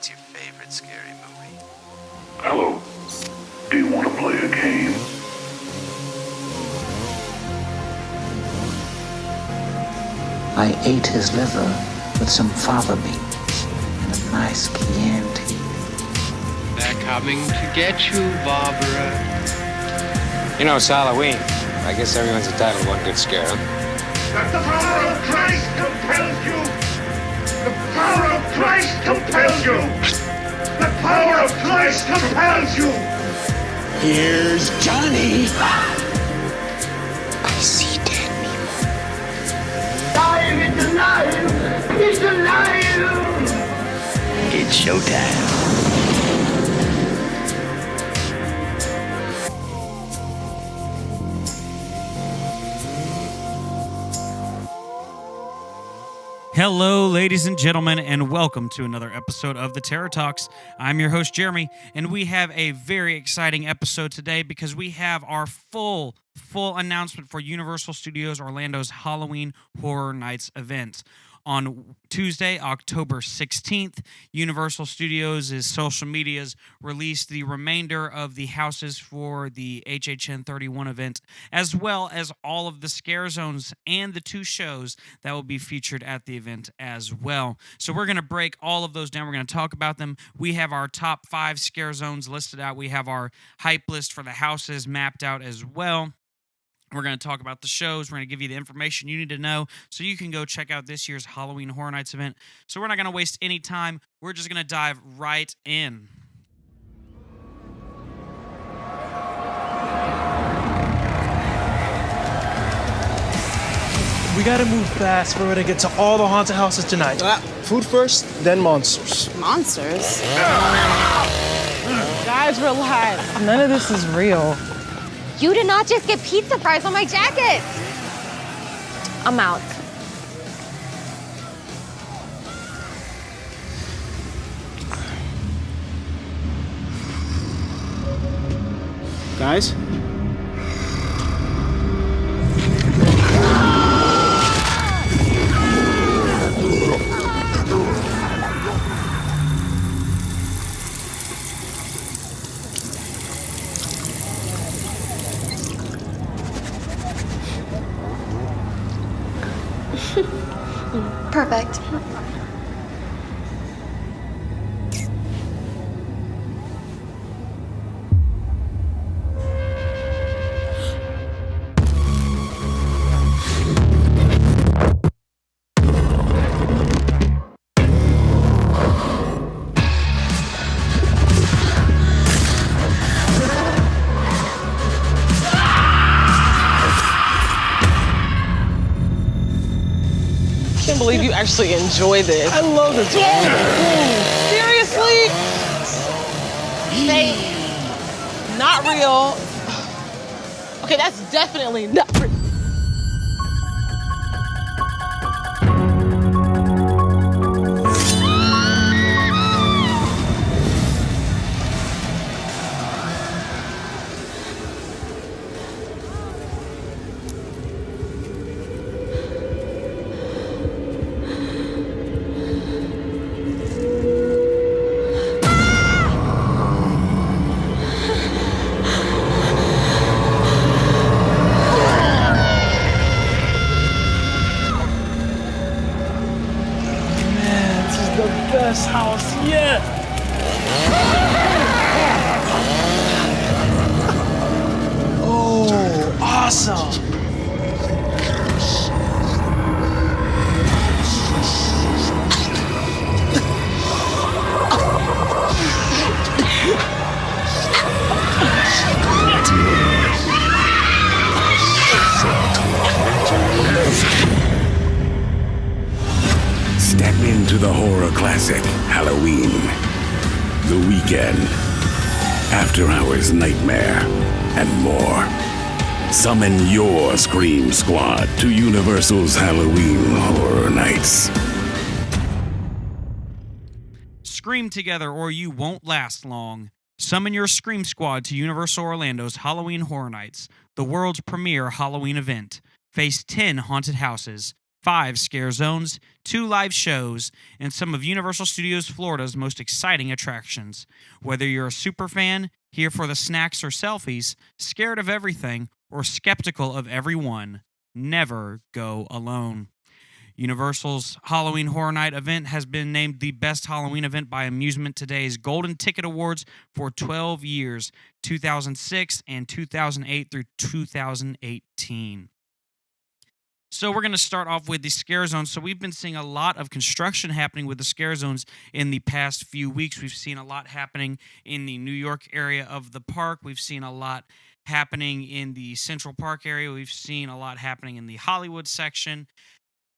What's your favorite scary movie? Hello. Do you want to play a game? I ate his liver with some fava beans and a nice Chianti. They're coming to get you, Barbara. You know, it's Halloween. I guess everyone's entitled to one good scare, huh? That the power of Christ compels you! The power of Christ compels you! The power of Christ compels you! Here's Johnny! I see dead people. Alive! It's alive! It's alive! It's showtime. Hello, ladies and gentlemen, and welcome to another episode of the Terror Talks. I'm your host, Jeremy, and we have a very exciting episode today because we have our full announcement for Universal Studios Orlando's Halloween Horror Nights event. On Tuesday, October 16th, Universal Studios' social medias released the remainder of the houses for the HHN 31 event, as well as all of the Scarezones and the two shows that will be featured at the event as well. So we're going to break all of those down. We're going to talk about them. We have our top 5 Scarezones listed out. We have our hype list for the houses mapped out as well. We're going to talk about the shows. We're going to give you the information you need to know so you can go check out this year's Halloween Horror Nights event. So we're not going to waste any time. We're just going to dive right in. We gotta move fast. We're gonna get to all the haunted houses tonight. Food first, then monsters. Monsters? Guys, relax. None of this is real. You did not just get pizza fries on my jacket. I'm out. Guys? Perfect. I can't believe you actually enjoy this. I love this. Seriously? Fake. Not real. Okay, that's definitely not real. Best house yet. Oh, awesome. Step into the horror classic, Halloween. The Weekend. After Hours Nightmare. And more. Summon your Scream Squad to Universal's Halloween Horror Nights. Scream together or you won't last long. Summon your Scream Squad to Universal Orlando's Halloween Horror Nights, the world's premier Halloween event. Face 10 haunted houses. 5 Scarezones, 2 live shows, and some of Universal Studios Florida's most exciting attractions. Whether you're a super fan, here for the snacks or selfies, scared of everything, or skeptical of everyone, never go alone. Universal's Halloween Horror Night event has been named the best Halloween event by Amusement Today's Golden Ticket Awards for 12 years, 2006 and 2008 through 2018. So we're going to start off with the Scarezones. So we've been seeing a lot of construction happening with the Scarezones in the past few weeks. We've seen a lot happening in the New York area of the park. We've seen a lot happening in the Central Park area. We've seen a lot happening in the Hollywood section.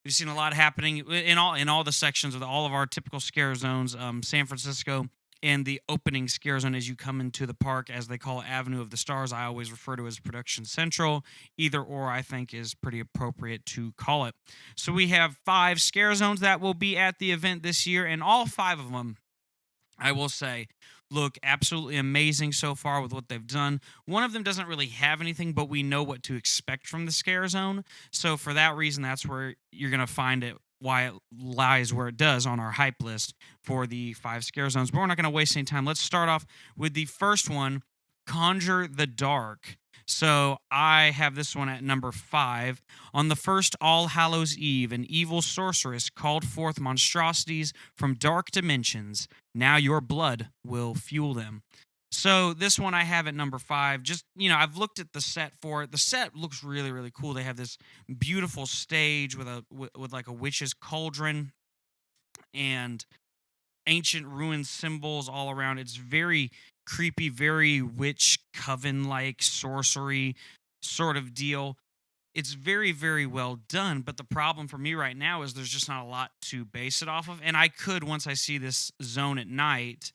We've seen a lot happening in all the sections of all of our typical scare zones. San Francisco and the opening scare zone as you come into the park, as they call Avenue of the Stars, I always refer to as Production Central. Either or, I think, is pretty appropriate to call it. So we have 5 scare zones that will be at the event this year, and all 5 of them, I will say, look absolutely amazing so far with what they've done. One of them doesn't really have anything, but we know what to expect from the scare zone. So for that reason, that's where you're going to find it, why it lies where it does on our hype list for the 5 scare zones. But we're not going to waste any time. Let's start off with the first one, Conjure the Dark. So I have this one at number 5. On the first All Hallows Eve, an evil sorceress called forth monstrosities from dark dimensions. Now your blood will fuel them. So this one I have at number 5. Just, I've looked at the set for it. The set looks really, really cool. They have this beautiful stage with like a witch's cauldron and ancient ruined symbols all around. It's very creepy, very witch coven-like sorcery sort of deal. It's very, very well done, but the problem for me right now is there's just not a lot to base it off of, and I could, once I see this zone at night,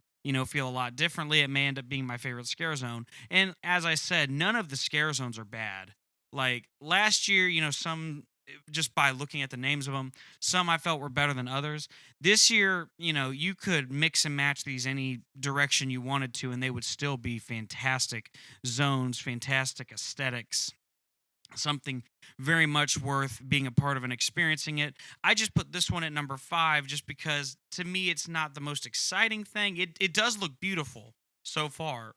feel a lot differently. It may end up being my favorite scare zone, and as I said, none of the scare zones are bad. Like, last year, some, just by looking at the names of them, some I felt were better than others. This year, you could mix and match these any direction you wanted to, and they would still be fantastic zones, fantastic aesthetics, something very much worth being a part of and experiencing it. I just put this one at number 5 just because, to me, it's not the most exciting thing. It does look beautiful so far,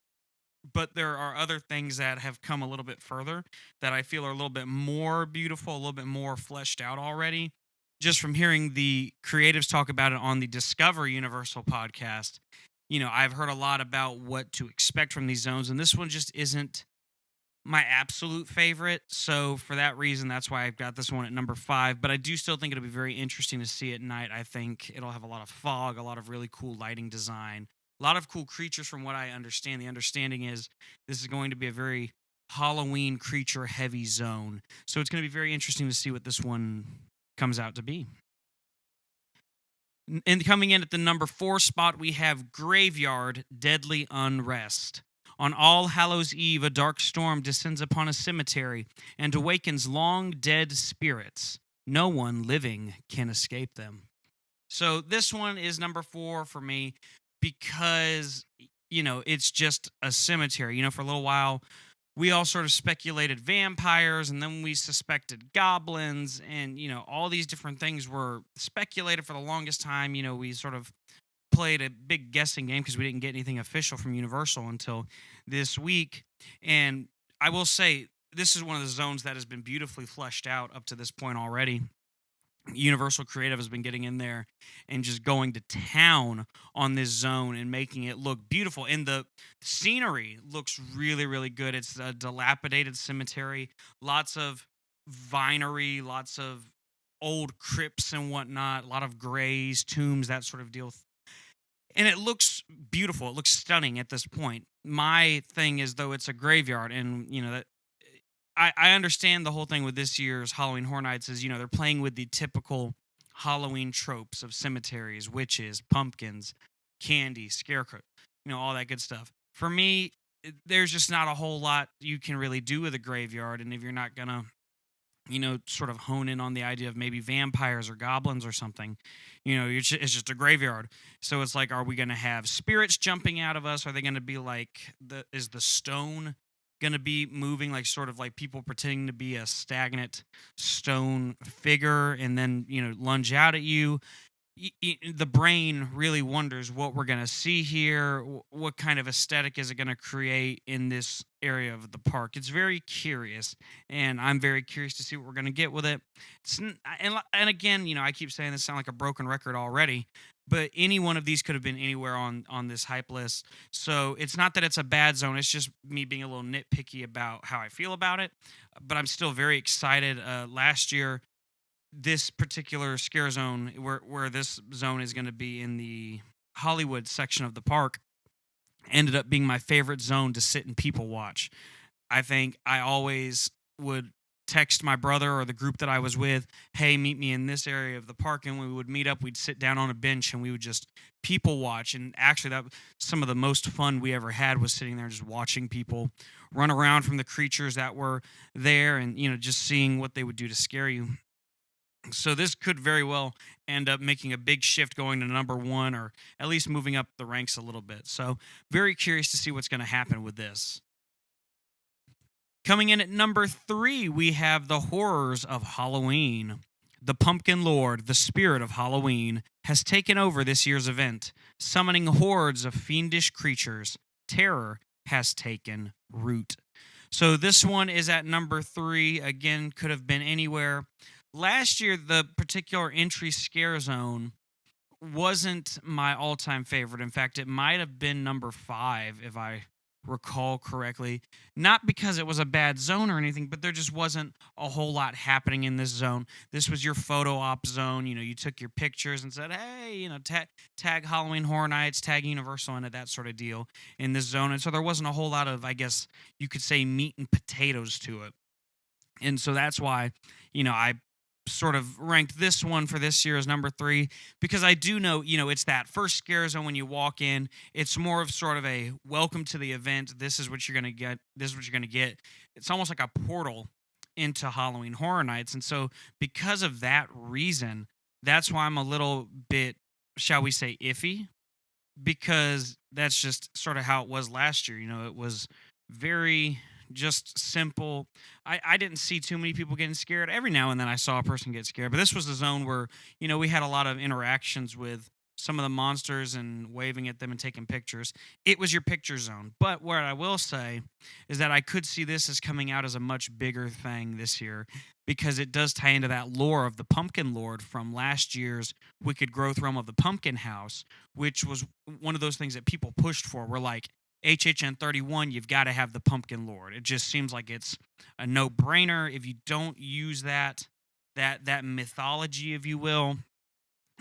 but there are other things that have come a little bit further that I feel are a little bit more beautiful, a little bit more fleshed out already. Just from hearing the creatives talk about it on the Discover Universal podcast, I've heard a lot about what to expect from these zones, and this one just isn't my absolute favorite. So for that reason, that's why I've got this one at number 5. But I do still think it'll be very interesting to see at night. I think it'll have a lot of fog, a lot of really cool lighting design, a lot of cool creatures from what I understand. The understanding is this is going to be a very Halloween creature-heavy zone. So it's going to be very interesting to see what this one comes out to be. And coming in at the number 4 spot, we have Graveyard Deadly Unrest. On All Hallows Eve, a dark storm descends upon a cemetery and awakens long-dead spirits. No one living can escape them. So this one is number 4 for me because, it's just a cemetery. For a little while, we all sort of speculated vampires, and then we suspected goblins, and, all these different things were speculated for the longest time. We sort of played a big guessing game because we didn't get anything official from Universal until this week. And I will say, this is one of the zones that has been beautifully fleshed out up to this point already. Universal Creative has been getting in there and just going to town on this zone and making it look beautiful. And the scenery looks really, really good. It's a dilapidated cemetery, lots of vinery, lots of old crypts and whatnot, a lot of graves, tombs, that sort of deal. And it looks beautiful. It looks stunning at this point. My thing is, though, it's a graveyard, and that I understand the whole thing with this year's Halloween Horror Nights is, they're playing with the typical Halloween tropes of cemeteries, witches, pumpkins, candy, scarecrow, all that good stuff. For me, there's just not a whole lot you can really do with a graveyard, and if you're not gonna sort of hone in on the idea of maybe vampires or goblins or something, it's just a graveyard. So it's like, are we going to have spirits jumping out of us? Are they going to be like, is the stone going to be moving like sort of like people pretending to be a stagnant stone figure and then, lunge out at you. The brain really wonders what we're going to see here. What kind of aesthetic is it going to create in this area of the park? It's very curious, and I'm very curious to see what we're going to get with it. And again, I keep saying this sound like a broken record already, but any one of these could have been anywhere on this hype list. So it's not that it's a bad zone. It's just me being a little nitpicky about how I feel about it. But I'm still very excited. Last year, this particular scare zone, where this zone is going to be in the Hollywood section of the park, ended up being my favorite zone to sit and people watch. I think I always would text my brother or the group that I was with, hey, meet me in this area of the park, and we would meet up. We'd sit down on a bench and we would just people watch. And actually, that some of the most fun we ever had was sitting there just watching people run around from the creatures that were there, and just seeing what they would do to scare you. So this could very well end up making a big shift going to number 1, or at least moving up the ranks a little bit. So very curious to see what's going to happen with this. Coming in at number 3, we have the horrors of Halloween. The Pumpkin Lord, the spirit of Halloween, has taken over this year's event, summoning hordes of fiendish creatures. Terror has taken root. So this one is at number 3. Again, could have been anywhere. Last year, the particular entry scare zone wasn't my all-time favorite. In fact, it might have been number 5, if I recall correctly. Not because it was a bad zone or anything, but there just wasn't a whole lot happening in this zone. This was your photo op zone. You took your pictures and said, hey, tag Halloween Horror Nights, tag Universal, and that sort of deal in this zone. And so there wasn't a whole lot of, I guess you could say, meat and potatoes to it. And so that's why, I sort of ranked this one for this year as number 3, because I do know, it's that first scare zone when you walk in. It's more of sort of a welcome to the event. This is what you're going to get. This is what you're going to get. It's almost like a portal into Halloween Horror Nights. And so because of that reason, that's why I'm a little bit, shall we say, iffy, because that's just sort of how it was last year. It was very just simple. I didn't see too many people getting scared. Every now and then I saw a person get scared, but this was the zone where, we had a lot of interactions with some of the monsters and waving at them and taking pictures. It was your picture zone. But what I will say is that I could see this as coming out as a much bigger thing this year, because it does tie into that lore of the Pumpkin Lord from last year's Wicked Growth Realm of the Pumpkin House, which was one of those things that people pushed for. We're like, HHN 31, you've got to have the Pumpkin Lord. It just seems like it's a no-brainer. If you don't use that mythology, if you will,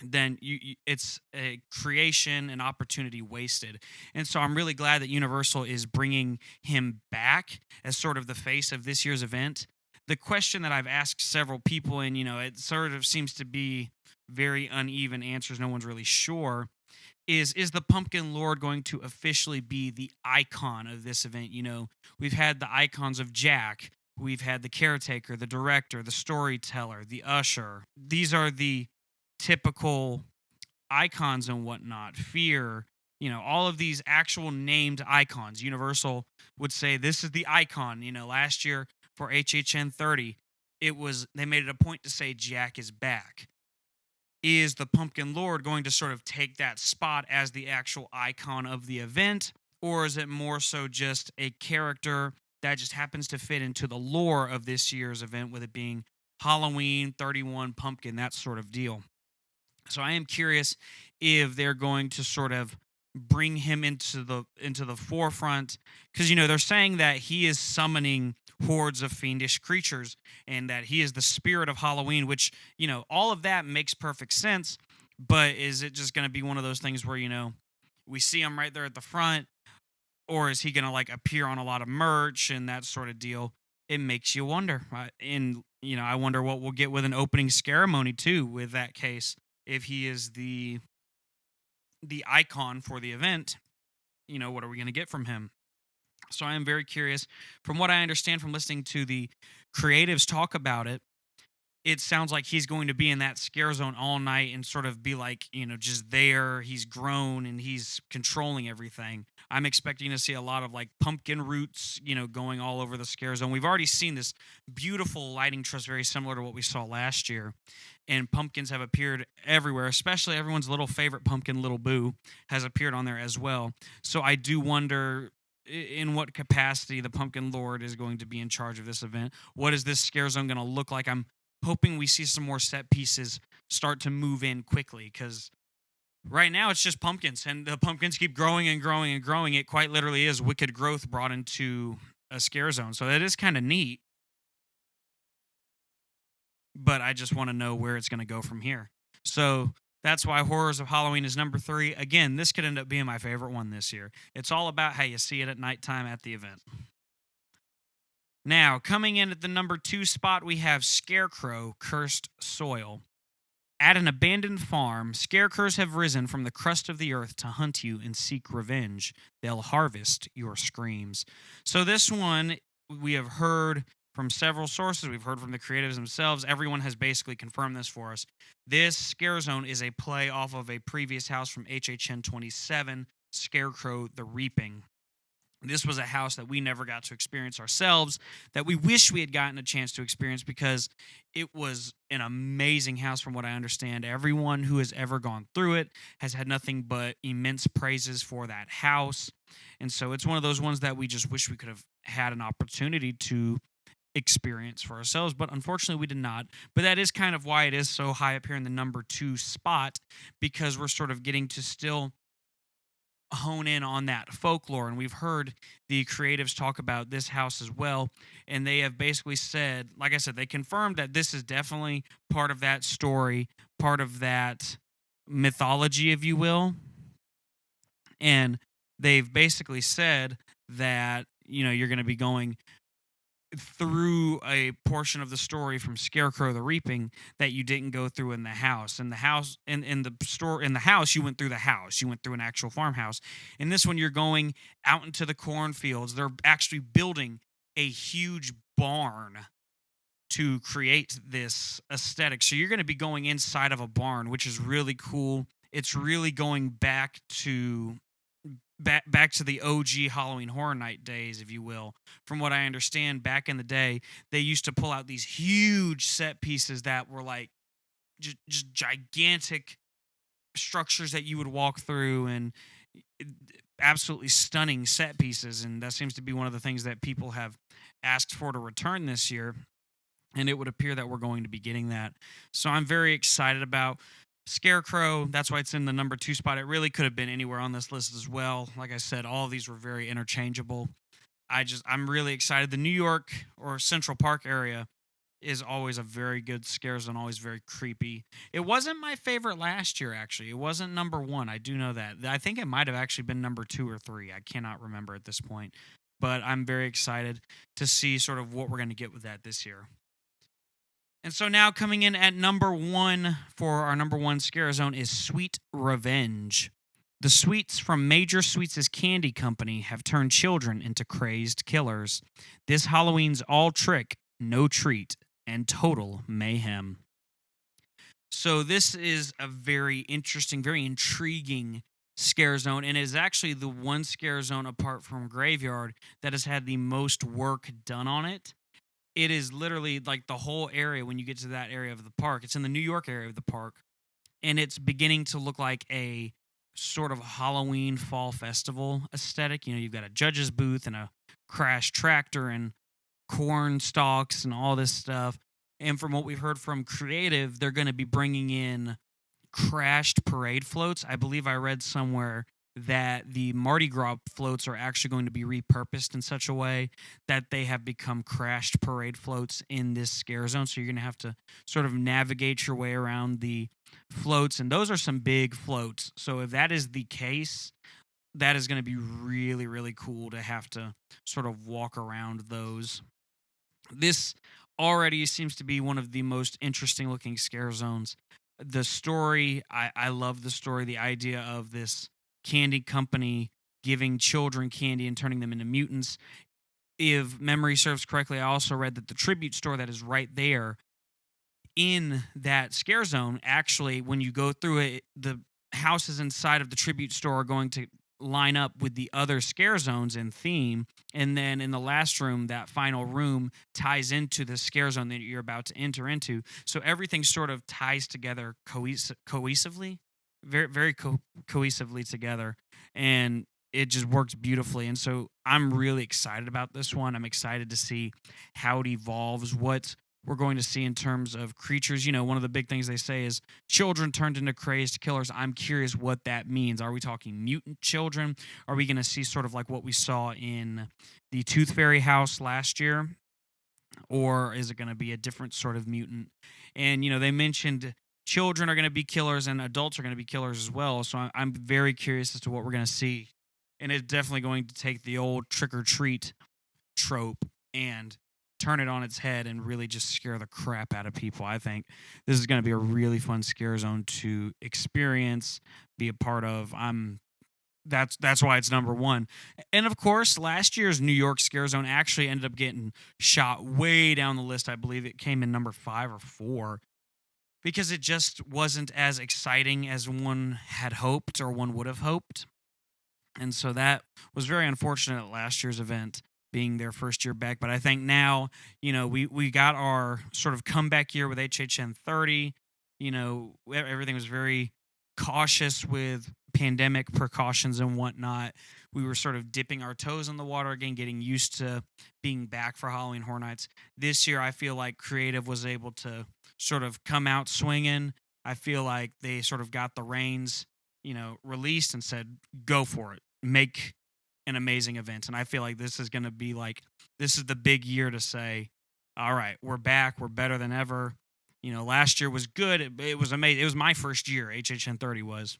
then it's a creation, an opportunity wasted. And so I'm really glad that Universal is bringing him back as sort of the face of this year's event. The question that I've asked several people, and it sort of seems to be very uneven answers, no one's really sure, is the Pumpkin Lord going to officially be the icon of this event? We've had the icons of Jack. We've had the caretaker, the director, the storyteller, the usher. These are the typical icons and whatnot. Fear, all of these actual named icons. Universal would say this is the icon. Last year for HHN 30, they made it a point to say Jack is back. Is the Pumpkin Lord going to sort of take that spot as the actual icon of the event? Or is it more so just a character that just happens to fit into the lore of this year's event, with it being Halloween, 31, pumpkin, that sort of deal? So I am curious if they're going to sort of bring him into the forefront, because they're saying that he is summoning hordes of fiendish creatures and that he is the spirit of Halloween, which all of that makes perfect sense. But is it just going to be one of those things where we see him right there at the front, or is he going to like appear on a lot of merch and that sort of deal? It makes you wonder. And I wonder what we'll get with an opening ceremony too, with that case, if he is the icon for the event. What are we going to get from him? So I am very curious. From what I understand from listening to the creatives talk about it, it sounds like he's going to be in that scare zone all night and sort of be like, just there. He's grown and he's controlling everything. I'm expecting to see a lot of like pumpkin roots, going all over the scare zone. We've already seen this beautiful lighting truss, very similar to what we saw last year. And pumpkins have appeared everywhere, especially everyone's little favorite pumpkin, Little Boo, has appeared on there as well. So I do wonder in what capacity the Pumpkin Lord is going to be in charge of this event. What is this scare zone going to look like? I'm hoping we see some more set pieces start to move in quickly, because right now it's just pumpkins, and the pumpkins keep growing and growing and growing. It quite literally is wicked growth brought into a scare zone. So that is kind of neat. But I just want to know where it's going to go from here. So that's why Horrors of Halloween is number 3. Again, this could end up being my favorite one this year. It's all about how you see it at nighttime at the event. Now, coming in at the number 2 spot, we have Scarecrow, Cursed Soil. At an abandoned farm, scarecrows have risen from the crust of the earth to hunt you and seek revenge. They'll harvest your screams. So this one, we have heard from several sources. We've heard from the creatives themselves. Everyone has basically confirmed this for us. This scare zone is a play off of a previous house from HHN 27, Scarecrow the Reaping. This was a house that we never got to experience ourselves, that we wish we had gotten a chance to experience, because it was an amazing house from what I understand. Everyone who has ever gone through it has had nothing but immense praises for that house. And so it's one of those ones that we just wish we could have had an opportunity to experience for ourselves, but unfortunately we did not. But that is kind of why it is so high up here in the number 2 spot, because we're sort of getting to still hone in on that folklore. And we've heard the creatives talk about this house as well, and they have basically said, like I said, they confirmed that this is definitely part of that story, part of that mythology, if you will. And they've basically said that, you're going to be going through a portion of the story from Scarecrow the Reaping that you didn't go through in the house. In the house, in the store, in the house, you went through the house. You went through an actual farmhouse. In this one, you're going out into the cornfields. They're actually building a huge barn to create this aesthetic. So you're going to be going inside of a barn, which is really cool. It's really going back to the OG Halloween Horror Night days, if you will. From what I understand, back in the day, they used to pull out these huge set pieces that were like just gigantic structures that you would walk through, and absolutely stunning set pieces. And that seems to be one of the things that people have asked for to return this year. And it would appear that we're going to be getting that. So I'm very excited about Scarecrow. That's why it's in the number 2 spot. It really could have been anywhere on this list as well. Like I said, all of these were very interchangeable. I'm really excited. The New York or Central Park area is always a very good scare zone, always very creepy. It wasn't my favorite last year, actually. It wasn't number 1. I do know that. I think it might have actually been number 2 or 3. I cannot remember at this point. But I'm very excited to see sort of what we're going to get with that this year. And so now coming in at number 1 for our number 1 scare zone is Sweet Revenge. The sweets from Major Sweets' candy company have turned children into crazed killers. This Halloween's all trick, no treat, and total mayhem. So this is a very interesting, very intriguing scare zone, and it is actually the one scare zone apart from Graveyard that has had the most work done on it. It is literally like the whole area when you get to that area of the park. It's in the New York area of the park, and it's beginning to look like a sort of Halloween fall festival aesthetic. You've got a judge's booth and a crash tractor and corn stalks and all this stuff. And from what we've heard from creative, they're going to be bringing in crashed parade floats. I believe I read somewhere that the Mardi Gras floats are actually going to be repurposed in such a way that they have become crashed parade floats in this scare zone. So you're going to have to sort of navigate your way around the floats, and those are some big floats. So if that is the case, that is going to be really, really cool to have to sort of walk around those. This already seems to be one of the most interesting looking scare zones. The story, I love the story, the idea of this candy company giving children candy and turning them into mutants. If memory serves correctly, I also read that the tribute store that is right there in that scare zone, actually, when you go through it, the houses inside of the tribute store are going to line up with the other scare zones in theme. And then in the last room, that final room ties into the scare zone that you're about to enter into. So everything sort of ties together cohesively, very cohesively together. And it just works beautifully. And so I'm really excited about this one. I'm excited to see how it evolves, what we're going to see in terms of creatures. You know, one of the big things they say is children turned into crazed killers. I'm curious what that means. Are we talking mutant children? Are we going to see sort of like what we saw in the Tooth Fairy house last year? Or is it going to be a different sort of mutant? And, you know, they mentioned children are going to be killers and adults are going to be killers as well. So I'm very curious as to what we're going to see. And it's definitely going to take the old trick-or-treat trope and turn it on its head and really just scare the crap out of people. I think this is going to be a really fun scare zone to experience, be a part of. That's why it's number one. And of course, last year's New York Scare Zone actually ended up getting shot way down the list. I believe it came in number 5 or 4 because it just wasn't as exciting as one had hoped or one would have hoped. And so that was very unfortunate at last year's event being their first year back. But I think now, you know, we got our sort of comeback year with HHN 30. You know, everything was very cautious with pandemic precautions and whatnot. We were sort of dipping our toes in the water again, getting used to being back for Halloween Horror Nights. This year, I feel like Creative was able to sort of come out swinging. I feel like they sort of got the reins, you know, released and said, go for it. Make an amazing event. And I feel like this is going to be like, this is the big year to say, all right, we're back. We're better than ever. You know, last year was good. It was amazing. It was my first year, HHN 30 was.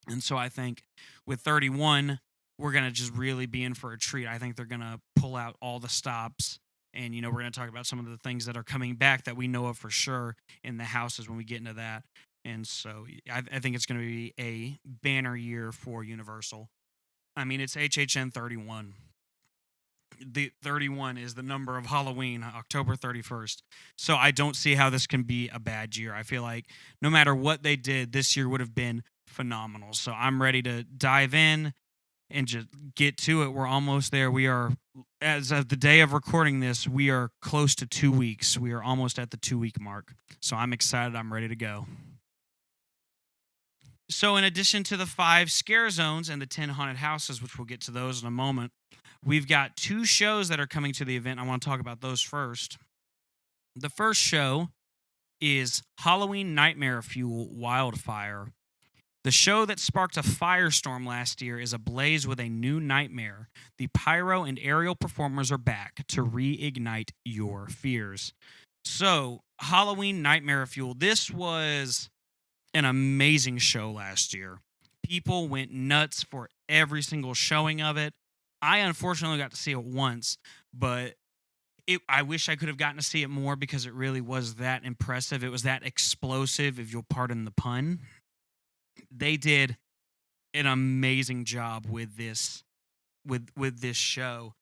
And so I think with 31, we're going to just really be in for a treat. I think they're going to pull out all the stops. And, you know, we're going to talk about some of the things that are coming back that we know of for sure in the houses when we get into that. And so I think it's going to be a banner year for Universal. I mean, it's HHN 31. The 31 is the number of Halloween, October 31st. So I don't see how this can be a bad year. I feel like no matter what they did, this year would have been phenomenal. So I'm ready to dive in and just get to it. We're almost there. We are, as of the day of recording this, we are close to 2 weeks. We are almost at the 2-week mark. So I'm excited. I'm ready to go. So in addition to the 5 scare zones and the 10 haunted houses, which we'll get to those in a moment, we've got 2 shows that are coming to the event. I want to talk about those first. The first show is Halloween Nightmare Fuel Wildfire. The show that sparked a firestorm last year is ablaze with a new nightmare. The pyro and aerial performers are back to reignite your fears. So, Halloween Nightmare Fuel. This was an amazing show last year. People went nuts for every single showing of it. I unfortunately got to see it once, but I wish I could have gotten to see it more because it really was that impressive. It was that explosive, if you'll pardon the pun. They did an amazing job with this show.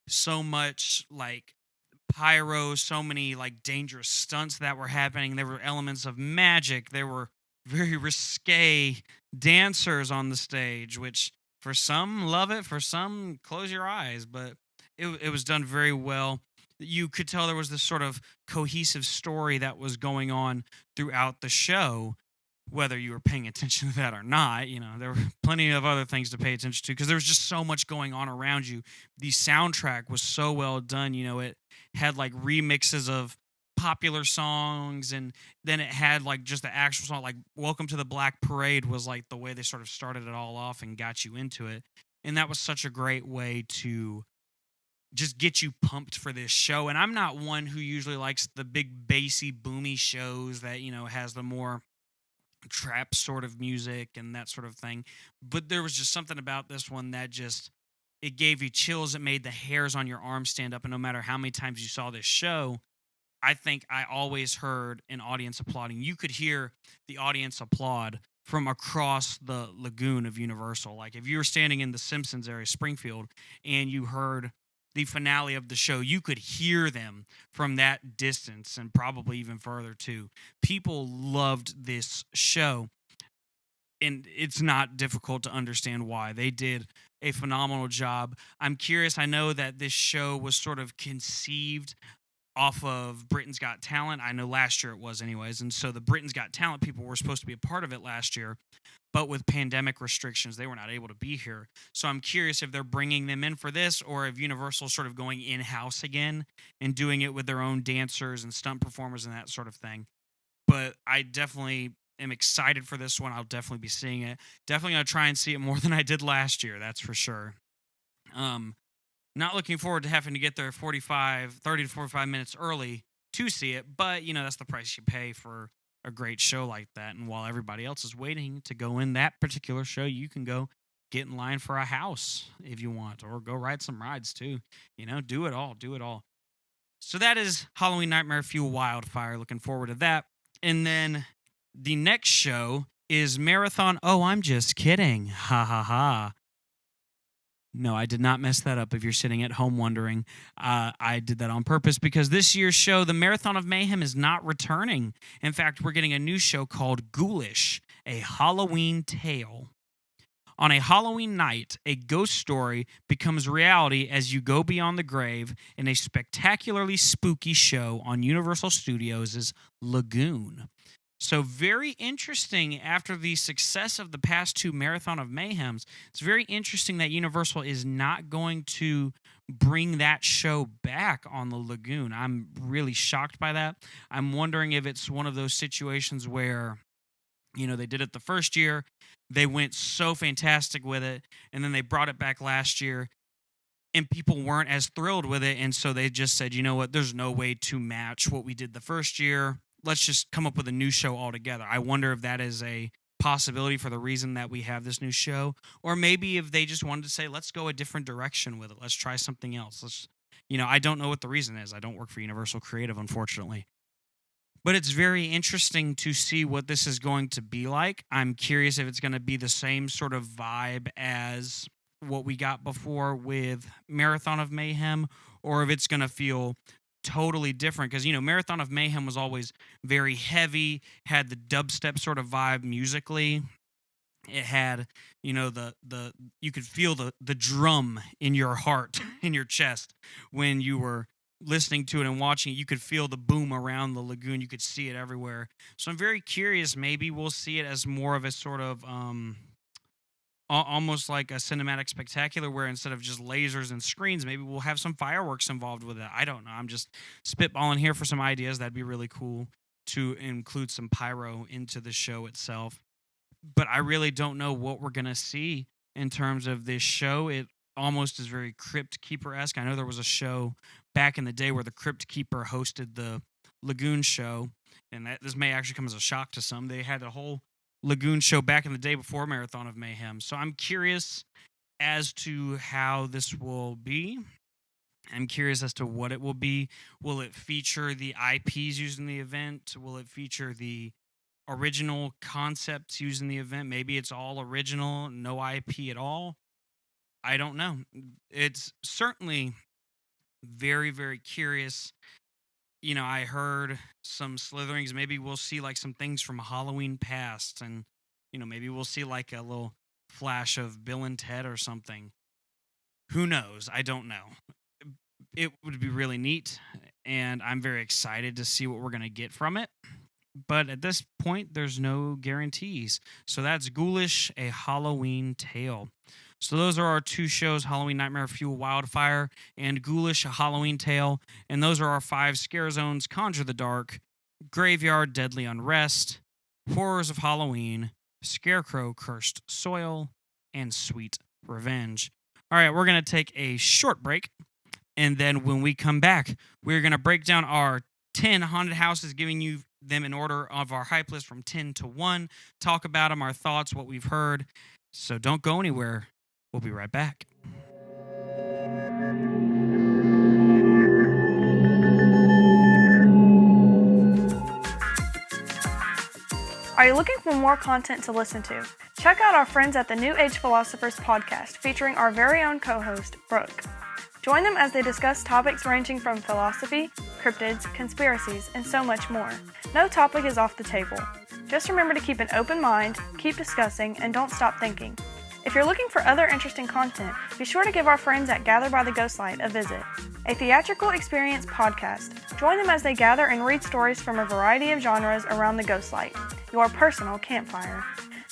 So much like pyro, so many like dangerous stunts that were happening. There were elements of magic. There were very risque dancers on the stage, which for some love it, for some close your eyes, but it was done very well. You could tell there was this sort of cohesive story that was going on throughout the show, whether you were paying attention to that or not. You know, there were plenty of other things to pay attention to because there was just so much going on around you. The soundtrack was so well done. You know, it had like remixes of popular songs, and then it had like just the actual song, like Welcome to the Black Parade was like the way they sort of started it all off and got you into it. And that was such a great way to just get you pumped for this show. And I'm not one who usually likes the big bassy boomy shows that, you know, has the more trap sort of music and that sort of thing. But there was just something about this one that just, it gave you chills. It made the hairs on your arms stand up. And no matter how many times you saw this show, I think I always heard an audience applauding. You could hear the audience applaud from across the lagoon of Universal. Like if you were standing in the Simpsons area, Springfield, and you heard the finale of the show, you could hear them from that distance and probably even further too. People loved this show, and it's not difficult to understand why. They did a phenomenal job. I'm curious, I know that this show was sort of conceived off of Britain's Got Talent. I know last year it was anyways, and so the Britain's Got Talent people were supposed to be a part of it last year, but with pandemic restrictions, they were not able to be here. So I'm curious if they're bringing them in for this, or if Universal's sort of going in-house again and doing it with their own dancers and stunt performers and that sort of thing. But I definitely am excited for this one. I'll definitely be seeing it. Definitely going to try and see it more than I did last year, that's for sure. Not looking forward to having to get there 30 to 45 minutes early to see it, but, that's the price you pay for a great show like that. And while everybody else is waiting to go in that particular show, you can go get in line for a house if you want, or go ride some rides too. Do it all. So that is Halloween Nightmare Fuel Wildfire. Looking forward to that. And then the next show is Marathon. Oh, I'm just kidding. Ha ha ha. No, I did not mess that up if you're sitting at home wondering. I did that on purpose because this year's show, the Marathon of Mayhem, is not returning. In fact, we're getting a new show called Ghoulish, a Halloween tale. On a Halloween night, a ghost story becomes reality as you go beyond the grave in a spectacularly spooky show on Universal Studios' Lagoon. So very interesting after the success of the past two Marathon of Mayhems. It's very interesting that Universal is not going to bring that show back on the Lagoon. I'm really shocked by that. I'm wondering if it's one of those situations where, they did it the first year, they went so fantastic with it, and then they brought it back last year, and people weren't as thrilled with it, and so they just said, you know what, there's no way to match what we did the first year. Let's just come up with a new show altogether. I wonder if that is a possibility for the reason that we have this new show, or maybe if they just wanted to say, let's go a different direction with it. Let's try something else. I don't know what the reason is. I don't work for Universal Creative, unfortunately. But it's very interesting to see what this is going to be like. I'm curious if it's going to be the same sort of vibe as what we got before with Marathon of Mayhem, or if it's going to feel totally different, because Marathon of Mayhem was always very heavy, had the dubstep sort of vibe musically. It had the you could feel the drum in your heart, in your chest, when you were listening to it and watching it. You could feel the boom around the Lagoon. You could see it everywhere. So I'm very curious. Maybe we'll see it as more of a sort of almost like a cinematic spectacular, where instead of just lasers and screens, maybe we'll have some fireworks involved with it. I don't know. I'm just spitballing here for some ideas. That'd be really cool to include some pyro into the show itself. But I really don't know what we're going to see in terms of this show. It almost is very Crypt Keeper-esque. I know there was a show back in the day where the Crypt Keeper hosted the Lagoon show, and this may actually come as a shock to some. They had a whole Lagoon show back in the day before Marathon of Mayhem. So I'm curious as to how this will be. I'm curious as to what it will be. Will it feature the IPs used in the event? Will it feature the original concepts used in the event? Maybe it's all original, no IP at all. I don't know. It's certainly very, very curious. I heard some slitherings. Maybe we'll see like some things from Halloween past, and maybe we'll see like a little flash of Bill and Ted or something. Who knows? I don't know. It would be really neat, and I'm very excited to see what we're going to get from it. But at this point, there's no guarantees. So that's Ghoulish, a Halloween tale. So those are our two shows, Halloween Nightmare Fuel Wildfire and Ghoulish, a Halloween tale. And those are our 5 Scarezones: Conjure the Dark, Graveyard, Deadly Unrest, Horrors of Halloween, Scarecrow, Cursed Soil, and Sweet Revenge. All right, we're going to take a short break. And then when we come back, we're going to break down our 10 haunted houses, giving you them in order of our hype list from 10 to 1. Talk about them, our thoughts, what we've heard. So don't go anywhere. We'll be right back. Are you looking for more content to listen to? Check out our friends at the New Age Philosophers podcast, featuring our very own co-host, Brooke. Join them as they discuss topics ranging from philosophy, cryptids, conspiracies, and so much more. No topic is off the table. Just remember to keep an open mind, keep discussing, and don't stop thinking. If you're looking for other interesting content, be sure to give our friends at Gather by the Ghostlight a visit. A theatrical experience podcast. Join them as they gather and read stories from a variety of genres around the Ghostlight, your personal campfire.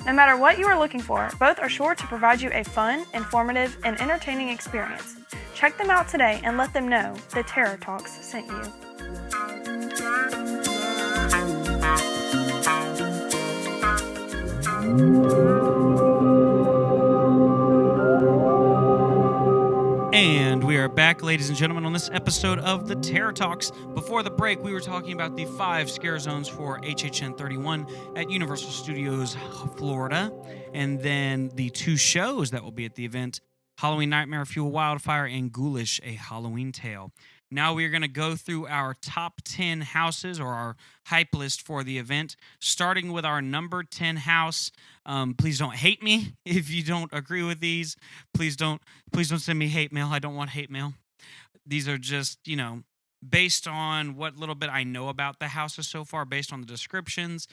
No matter what you are looking for, both are sure to provide you a fun, informative, and entertaining experience. Check them out today and let them know the Terror Talks sent you. And we are back, ladies and gentlemen, on this episode of the Terror Talks. Before the break, we were talking about the 5 Scarezones for HHN 31 at Universal Studios Florida, and then the 2 shows that will be at the event, Halloween Nightmare Fuel Wildfire and Ghoulish, A Halloween Tale. Now we are going to go through our top 10 houses, or our hype list for the event, starting with our number 10 house. Please don't hate me if you don't agree with these. Please don't send me hate mail. I don't want hate mail. These are just, based on what little bit I know about the houses so far, based on the descriptions.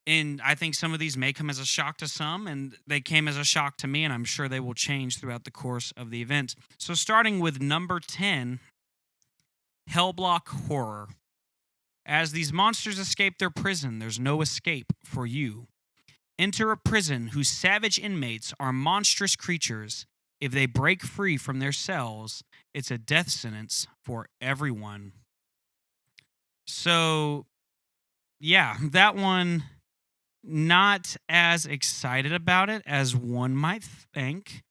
And I think some of these may come as a shock to some, and they came as a shock to me, and I'm sure they will change throughout the course of the event. So starting with number 10, Hellblock Horror. As these monsters escape their prison, there's no escape for you. Enter a prison whose savage inmates are monstrous creatures. If they break free from their cells, it's a death sentence for everyone. So, yeah, that one, not as excited about it as one might think.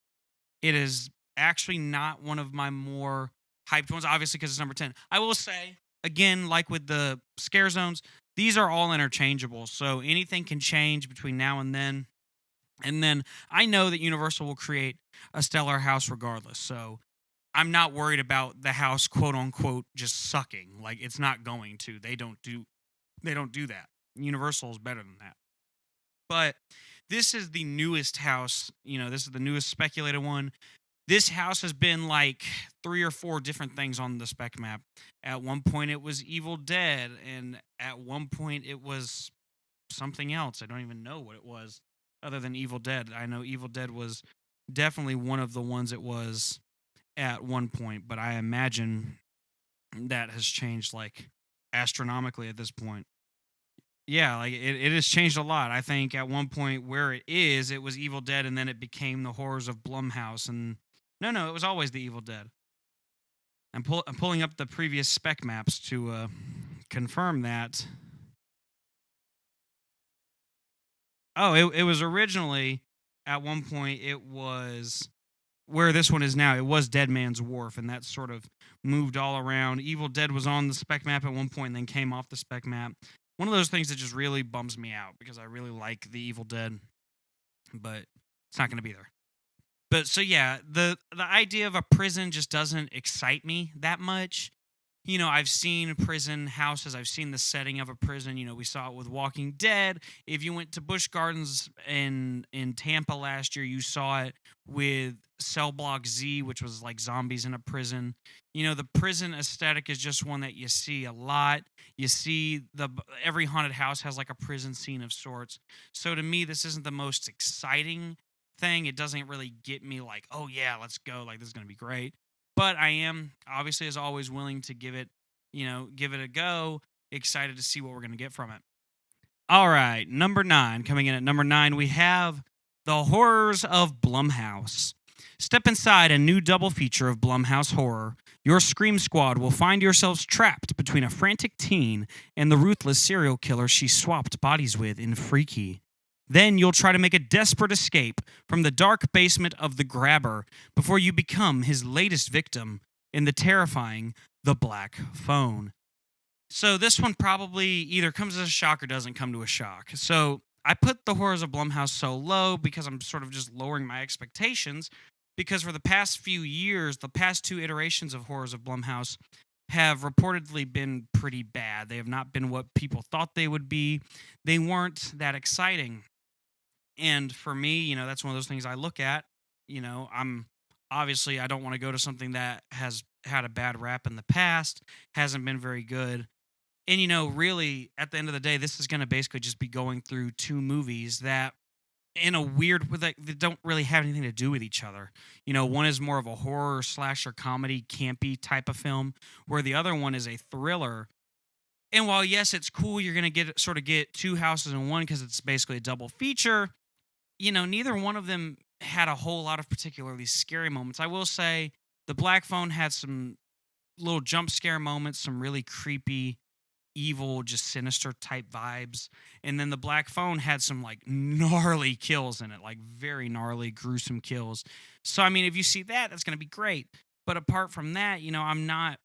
It is actually not one of my more hyped ones, obviously, because it's number 10. I will say, again, like with the Scare Zones, these are all interchangeable, so anything can change between now and then. And then I know that Universal will create a stellar house regardless, so I'm not worried about the house, quote unquote, just sucking. Like, it's not going to. They don't do that. Universal is better than that. But this is the newest house. This is the newest speculated one. This house has been like 3 or 4 different things on the spec map. At one point, it was Evil Dead, and at one point, it was something else. I don't even know what it was other than Evil Dead. I know Evil Dead was definitely one of the ones it was at one point, but I imagine that has changed like astronomically at this point. Yeah, like it has changed a lot. I think at one point where it was Evil Dead, and then it became the horrors of Blumhouse, and no, it was always the Evil Dead. I'm pulling up the previous spec maps to confirm that. Oh, it was originally, at one point, it was where this one is now. It was Dead Man's Wharf, and that sort of moved all around. Evil Dead was on the spec map at one point and then came off the spec map. One of those things that just really bums me out because I really like the Evil Dead, but it's not going to be there. But so yeah, the idea of a prison just doesn't excite me that much. I've seen prison houses. I've seen the setting of a prison. We saw it with Walking Dead. If you went to Busch Gardens in Tampa last year, you saw it with Cell Block Z, which was like zombies in a prison. The prison aesthetic is just one that you see a lot. You see every haunted house has like a prison scene of sorts. So to me, this isn't the most exciting thing. It doesn't really get me like, oh yeah, let's go. Like, this is going to be great. But I am, obviously, as always, willing to give it a go. Excited to see what we're going to get from it. All right, number 9. Coming in at number 9, we have The Horrors of Blumhouse. Step inside a new double feature of Blumhouse horror. Your Scream Squad will find yourselves trapped between a frantic teen and the ruthless serial killer she swapped bodies with in Freaky. Then you'll try to make a desperate escape from the dark basement of the Grabber before you become his latest victim in the terrifying The Black Phone. So this one probably either comes as a shock or doesn't come to a shock. So I put The Horrors of Blumhouse so low because I'm sort of just lowering my expectations, because for the past few years, the past 2 iterations of Horrors of Blumhouse have reportedly been pretty bad. They have not been what people thought they would be. They weren't that exciting. And for me, that's one of those things I look at. I'm obviously I don't want to go to something that has had a bad rap in the past, hasn't been very good. And, really, at the end of the day, this is going to basically just be going through two movies that, in a weird way, they don't really have anything to do with each other. One is more of a horror slasher comedy, campy type of film, where the other one is a thriller. And while, yes, it's cool, you're going to get two houses in one because it's basically a double feature, neither one of them had a whole lot of particularly scary moments. I will say the Black Phone had some little jump scare moments, some really creepy, evil, just sinister type vibes. And then the Black Phone had some like gnarly kills in it, like very gnarly, gruesome kills. So, I mean, if you see that, that's going to be great. But apart from that, I'm not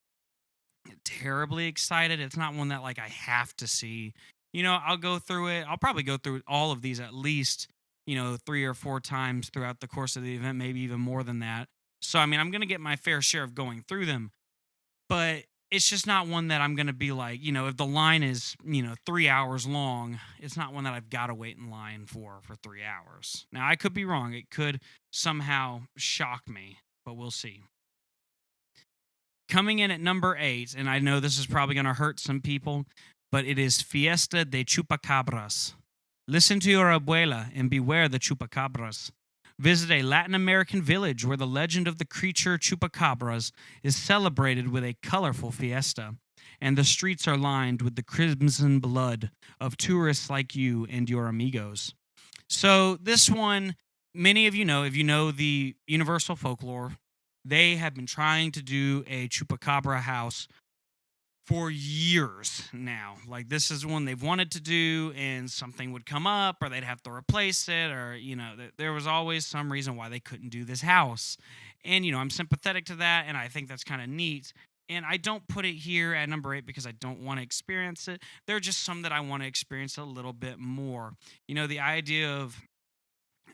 terribly excited. It's not one that like I have to see. I'll go through it. I'll probably go through all of these at least, 3 or 4 times throughout the course of the event, maybe even more than that. So, I mean, I'm going to get my fair share of going through them. But it's just not one that I'm going to be like, if the line is, 3 hours long, it's not one that I've got to wait in line for 3 hours. Now, I could be wrong. It could somehow shock me, but we'll see. Coming in at number 8, and I know this is probably going to hurt some people, but it is Fiesta de Chupacabras. Listen to your abuela and beware the chupacabras. Visit a Latin American village where the legend of the creature chupacabras is celebrated with a colorful fiesta, and the streets are lined with the crimson blood of tourists like you and your amigos. So this one, many of you know, if you know the Universal folklore, they have been trying to do a chupacabra house for years now. Like, this is one they've wanted to do, and something would come up, or they'd have to replace it, or, there was always some reason why they couldn't do this house. And, I'm sympathetic to that, and I think that's kind of neat. And I don't put it here at number 8 because I don't want to experience it. There are just some that I want to experience a little bit more. The idea of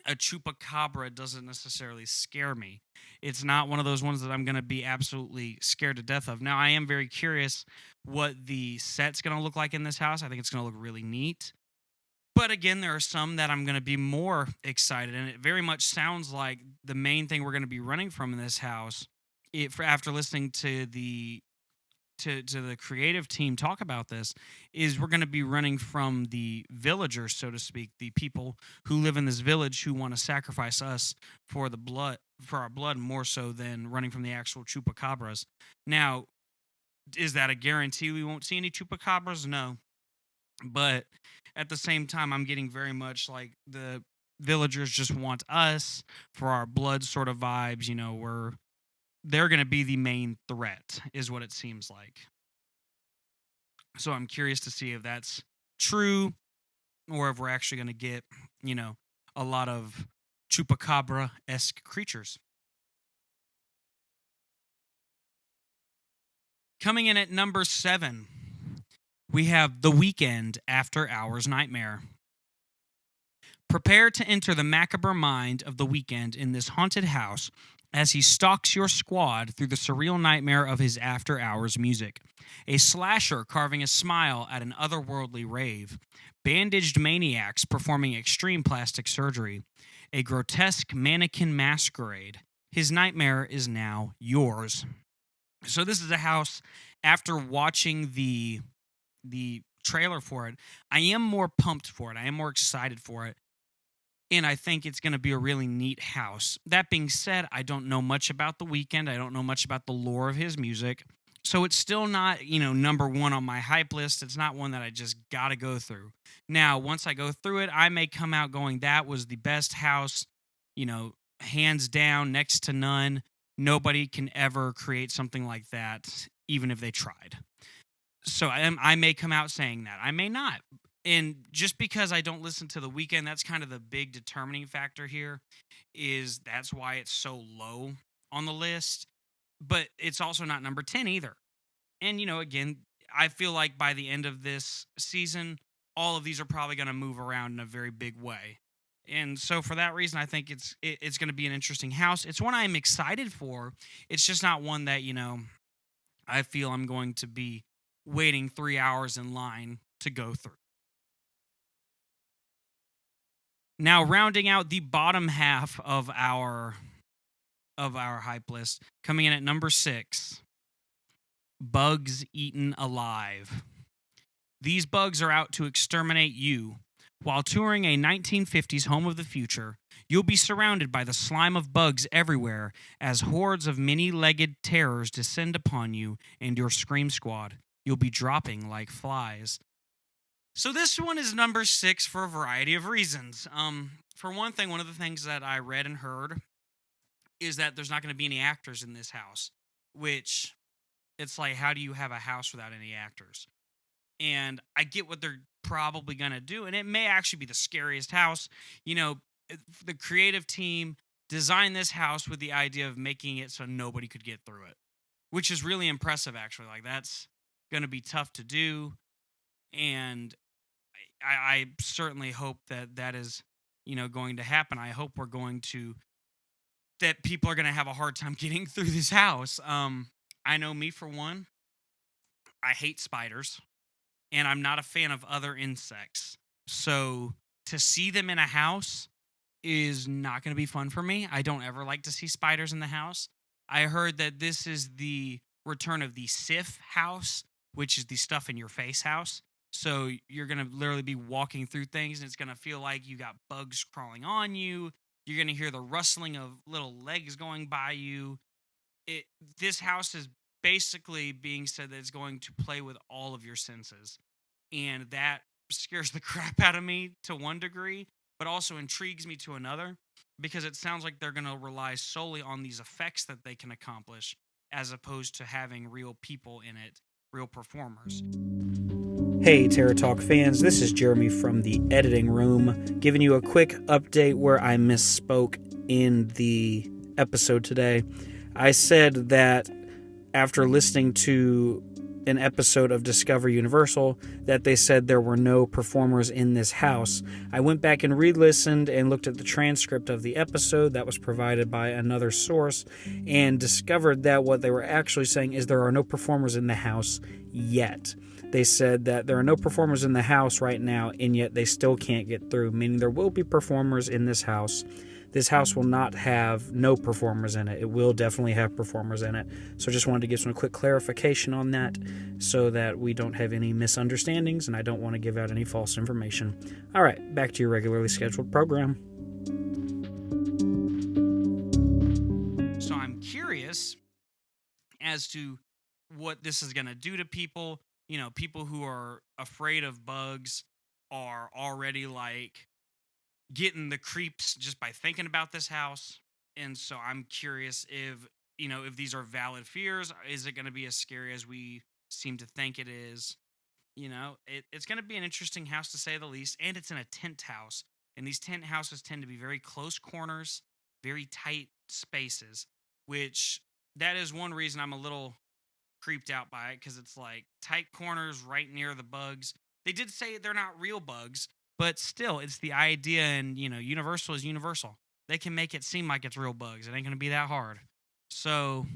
a chupacabra doesn't necessarily scare me. It's not one of those ones that I'm going to be absolutely scared to death of. Now, I am very curious what the set's going to look like in this house. I think it's going to look really neat. But again, there are some that I'm going to be more excited, and it very much sounds like the main thing we're going to be running from in this house, after listening to the creative team talk about this, is we're going to be running from the villagers, so to speak, the people who live in this village who want to sacrifice us for our blood more so than running from the actual chupacabras. Now, is that a guarantee we won't see any chupacabras? No. But at the same time, I'm getting very much like the villagers just want us for our blood sort of vibes. They're going to be the main threat, is what it seems like. So I'm curious to see if that's true, or if we're actually going to get, a lot of chupacabra-esque creatures. Coming in at number 7, we have The Weekend After Hours Nightmare. Prepare to enter the macabre mind of The Weekend in this haunted house as he stalks your squad through the surreal nightmare of his after-hours music. A slasher carving a smile at an otherworldly rave. Bandaged maniacs performing extreme plastic surgery. A grotesque mannequin masquerade. His nightmare is now yours. So this is a house, after watching the trailer for it, I am more pumped for it. I am more excited for it. And I think it's going to be a really neat house. That being said, I don't know much about The Weeknd. I don't know much about the lore of his music. So it's still not, number 1 on my hype list. It's not one that I just got to go through. Now, once I go through it, I may come out going, that was the best house, hands down, next to none. Nobody can ever create something like that, even if they tried. So I may come out saying that. I may not. And just because I don't listen to The Weeknd, that's kind of the big determining factor here, is that's why it's so low on the list. But it's also not number 10 either. And, again, I feel like by the end of this season, all of these are probably going to move around in a very big way. And so for that reason, I think it's going to be an interesting house. It's one I'm excited for. It's just not one that, I feel I'm going to be waiting 3 hours in line to go through. Now, rounding out the bottom half of our of our hype list. Coming in at number 6, bugs eaten alive. These bugs are out to exterminate you. While touring a 1950s home of the future, you'll be surrounded by the slime of bugs everywhere as hordes of many-legged terrors descend upon you and your scream squad. You'll be dropping like flies. So this one is number 6 for a variety of reasons. For one thing, one of the things that I read and heard is that there's not going to be any actors in this house, which it's like, how do you have a house without any actors? And I get what they're probably going to do, and it may actually be the scariest house. You know, the creative team designed this house with the idea of making it so nobody could get through it, which is really impressive, actually. Like, that's going to be tough to do, and I certainly hope that is, going to happen. I hope that people are going to have a hard time getting through this house. I know me, for one, I hate spiders, and I'm not a fan of other insects. So to see them in a house is not going to be fun for me. I don't ever like to see spiders in the house. I heard that this is the return of the Sif house, which is the stuff in your face house. So you're going to literally be walking through things, and it's going to feel like you got bugs crawling on you. You're going to hear the rustling of little legs going by you. This house is basically being said that it's going to play with all of your senses. And that scares the crap out of me to one degree, but also intrigues me to another, because it sounds like they're going to rely solely on these effects that they can accomplish, as opposed to having real people in it, real performers. Hey Terror Talk fans, this is Jeremy from the editing room, giving you a quick update where I misspoke in the episode today. I said that after listening to an episode of Discover Universal that they said there were no performers in this house. I went back and re-listened and looked at the transcript of the episode that was provided by another source and discovered that what they were actually saying is there are no performers in the house yet. They said that there are no performers in the house right now, and yet they still can't get through, meaning there will be performers in this house. This house will not have no performers in it. It will definitely have performers in it. So just wanted to give some quick clarification on that so that we don't have any misunderstandings, and I don't want to give out any false information. All right, back to your regularly scheduled program. So I'm curious as to what this is going to do to people. You know, people who are afraid of bugs are already like getting the creeps just by thinking about this house. And so I'm curious if these are valid fears. Is it going to be as scary as we seem to think it is? It's going to be an interesting house, to say the least. And it's in a tent house. And these tent houses tend to be very close corners, very tight spaces, which that is one reason I'm a little creeped out by it, because it's like tight corners right near the bugs. They did say they're not real bugs, but still, it's the idea, and Universal is Universal. They can make it seem like it's real bugs. It ain't gonna be that hard. So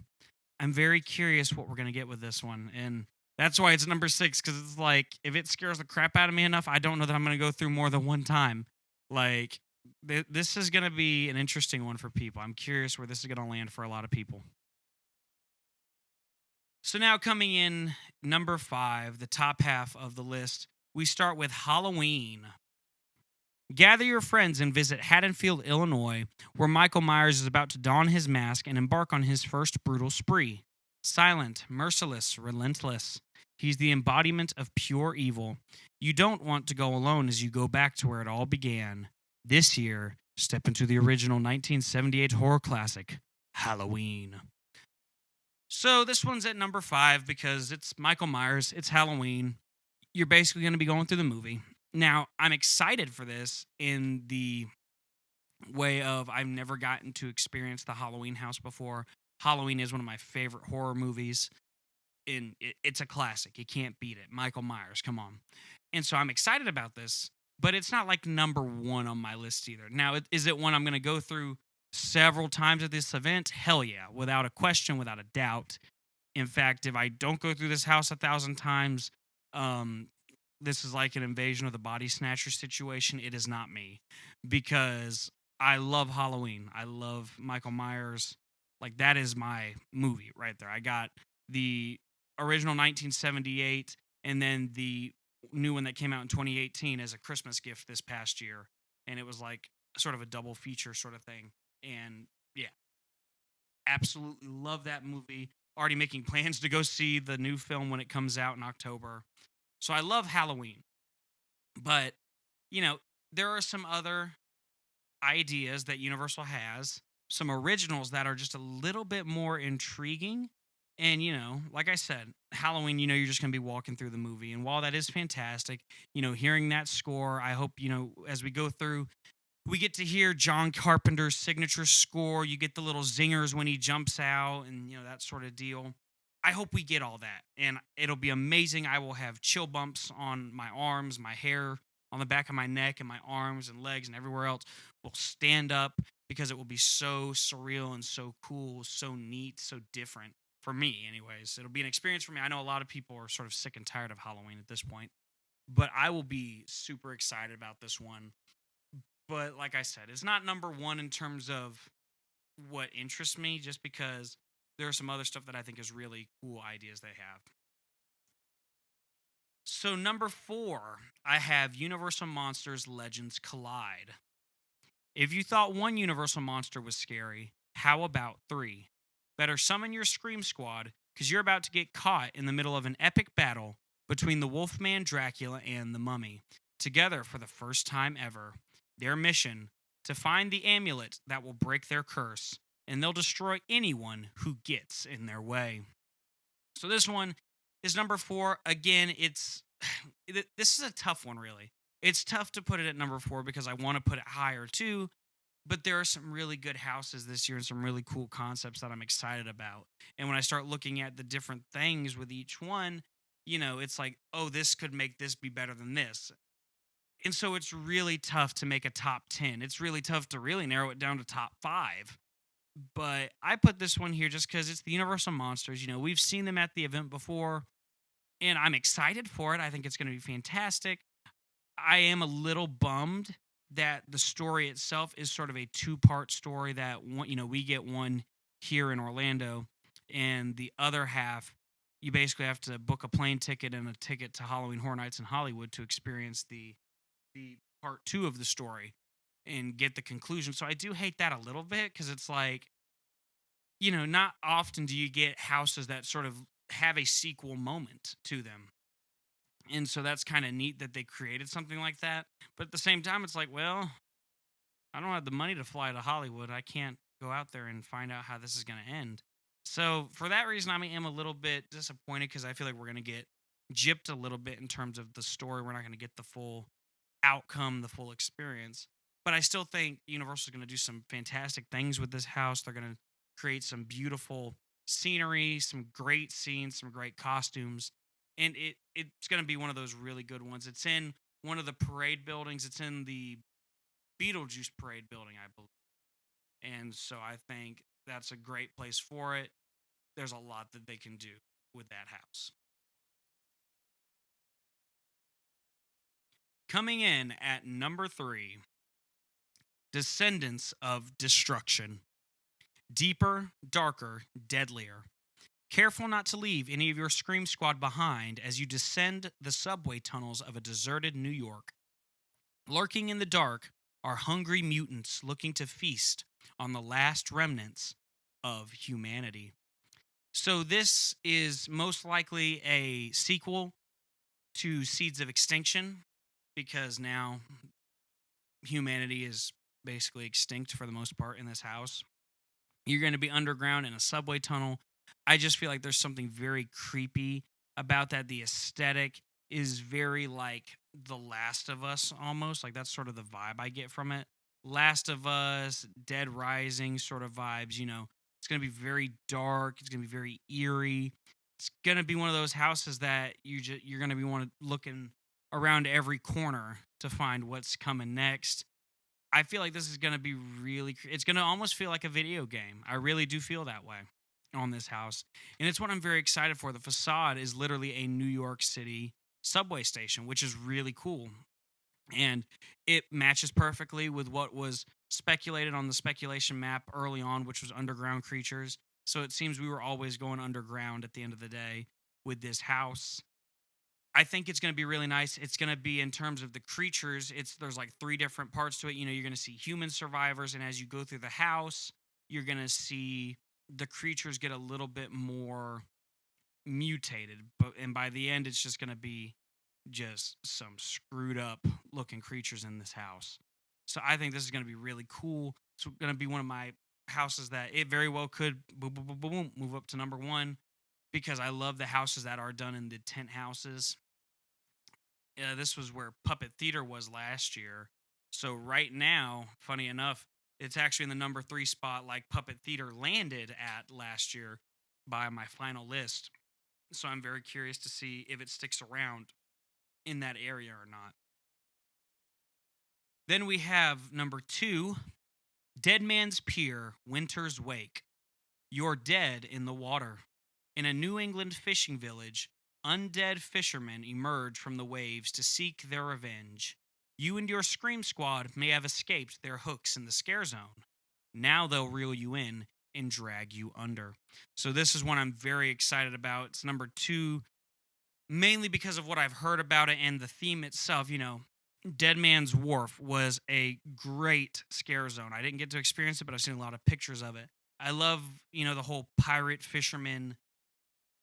I'm very curious what we're gonna get with this one, and that's why it's number 6, because it's like, if it scares the crap out of me enough, I don't know that I'm gonna go through more than one time. Like, this is gonna be an interesting one for people. I'm curious where this is gonna land for a lot of people. So now, coming in number 5, the top half of the list, we start with Halloween. Gather your friends and visit Haddonfield, Illinois, where Michael Myers is about to don his mask and embark on his first brutal spree. Silent, merciless, relentless. He's the embodiment of pure evil. You don't want to go alone as you go back to where it all began. This year, step into the original 1978 horror classic, Halloween. So this one's at number 5 because it's Michael Myers, it's Halloween. You're basically going to be going through the movie. Now, I'm excited for this in the way of I've never gotten to experience the Halloween house before. Halloween is one of my favorite horror movies. It's a classic. You can't beat it. Michael Myers, come on. And so I'm excited about this, but it's not like number 1 on my list either. Now, is it one I'm going to go through several times at this event? Hell yeah, without a question, without a doubt. In fact, if I don't go through this house 1,000 times, this is like an Invasion of the Body Snatcher situation. It is not me, because I love Halloween. I love Michael Myers. Like, that is my movie right there. I got the original 1978 and then the new one that came out in 2018 as a Christmas gift this past year. And it was like sort of a double feature sort of thing. And yeah, absolutely love that movie. Already making plans to go see the new film when it comes out in October. So I love Halloween. But, you know, there are some other ideas that Universal has, some originals that are just a little bit more intriguing. And, you know, like I said, Halloween, you know, you're just going to be walking through the movie. And while that is fantastic, you know, hearing that score, I hope, you know, as we go through, we get to hear John Carpenter's signature score. You get the little zingers when he jumps out and, you know, that sort of deal. I hope we get all that. And it'll be amazing. I will have chill bumps on my arms, my hair on the back of my neck and my arms and legs and everywhere else will stand up because it will be so surreal and so cool, so neat, so different. For me, anyways. It'll be an experience for me. I know a lot of people are sort of sick and tired of Halloween at this point, but I will be super excited about this one. But like I said, it's not number one in terms of what interests me, just because there are some other stuff that I think is really cool ideas they have. So number 4, I have Universal Monsters Legends Collide. If you thought one Universal monster was scary, how about 3? Better summon your Scream Squad, because you're about to get caught in the middle of an epic battle between the Wolfman Dracula and the Mummy, together for the first time ever. Their mission, to find the amulet that will break their curse, and they'll destroy anyone who gets in their way. So this one is number 4. Again, this is a tough one, really. It's tough to put it at number 4 because I want to put it higher too. But there are some really good houses this year and some really cool concepts that I'm excited about. And when I start looking at the different things with each one, you know, it's like, oh, this could make this be better than this. And so it's really tough to make a top 10. It's really tough to really narrow it down to top 5. But I put this one here just because it's the Universal Monsters. You know, we've seen them at the event before, and I'm excited for it. I think it's going to be fantastic. I am a little bummed that the story itself is sort of a 2-part story that one, you know, we get one here in Orlando, and the other half, you basically have to book a plane ticket and a ticket to Halloween Horror Nights in Hollywood to experience the part 2 of the story and get the conclusion. So I do hate that a little bit because it's like, you know, not often do you get houses that sort of have a sequel moment to them. And so that's kind of neat that they created something like that. But at the same time, it's like, well, I don't have the money to fly to Hollywood. I can't go out there and find out how this is going to end. So for that reason, I am a little bit disappointed because I feel like we're going to get gypped a little bit in terms of the story. We're not going to get the full outcome, the full experience. But I still think Universal is going to do some fantastic things with this house. They're going to create some beautiful scenery, some great scenes, some great costumes. And it's going to be one of those really good ones. It's in one of the parade buildings. It's in the Beetlejuice parade building, I believe. And so I think that's a great place for it. There's a lot that they can do with that house. Coming in at number 3, Descendants of Destruction. Deeper, darker, deadlier. Careful not to leave any of your Scream Squad behind as you descend the subway tunnels of a deserted New York. Lurking in the dark are hungry mutants looking to feast on the last remnants of humanity. So this is most likely a sequel to Seeds of Extinction, because now humanity is basically extinct for the most part in this house. You're going to be underground in a subway tunnel. I just feel like there's something very creepy about that. The aesthetic is very like The Last of Us almost. Like that's sort of the vibe I get from it. Last of Us, Dead Rising sort of vibes, you know. It's going to be very dark. It's going to be very eerie. It's going to be one of those houses that you're going to be looking around every corner to find what's coming next. I feel like this is going to be it's going to almost feel like a video game. I really do feel that way on this house. And it's what I'm very excited for. The facade is literally a New York City subway station, which is really cool. And it matches perfectly with what was speculated on the speculation map early on, which was underground creatures. So it seems we were always going underground at the end of the day with this house. I think it's going to be really nice. It's going to be, in terms of the creatures, there's like 3 different parts to it. You're going to see human survivors, and as you go through the house, you're going to see the creatures get a little bit more mutated. And by the end, it's just going to be just some screwed up looking creatures in this house. So I think this is going to be really cool. It's going to be one of my houses that it very well could move up to number 1, because I love the houses that are done in the tent houses. This was where Puppet Theater was last year. So right now, funny enough, it's actually in the number 3 spot, like Puppet Theater landed at last year by my final list. So I'm very curious to see if it sticks around in that area or not. Then we have number 2, Dead Man's Pier, Winter's Wake. You're dead in the water. In a New England fishing village, undead fishermen emerge from the waves to seek their revenge. You and your Scream Squad may have escaped their hooks in the Scarezone. Now they'll reel you in and drag you under. So this is one I'm very excited about. It's number 2, mainly because of what I've heard about it and the theme itself. Dead Man's Wharf was a great Scarezone. I didn't get to experience it, but I've seen a lot of pictures of it. I love, the whole pirate fisherman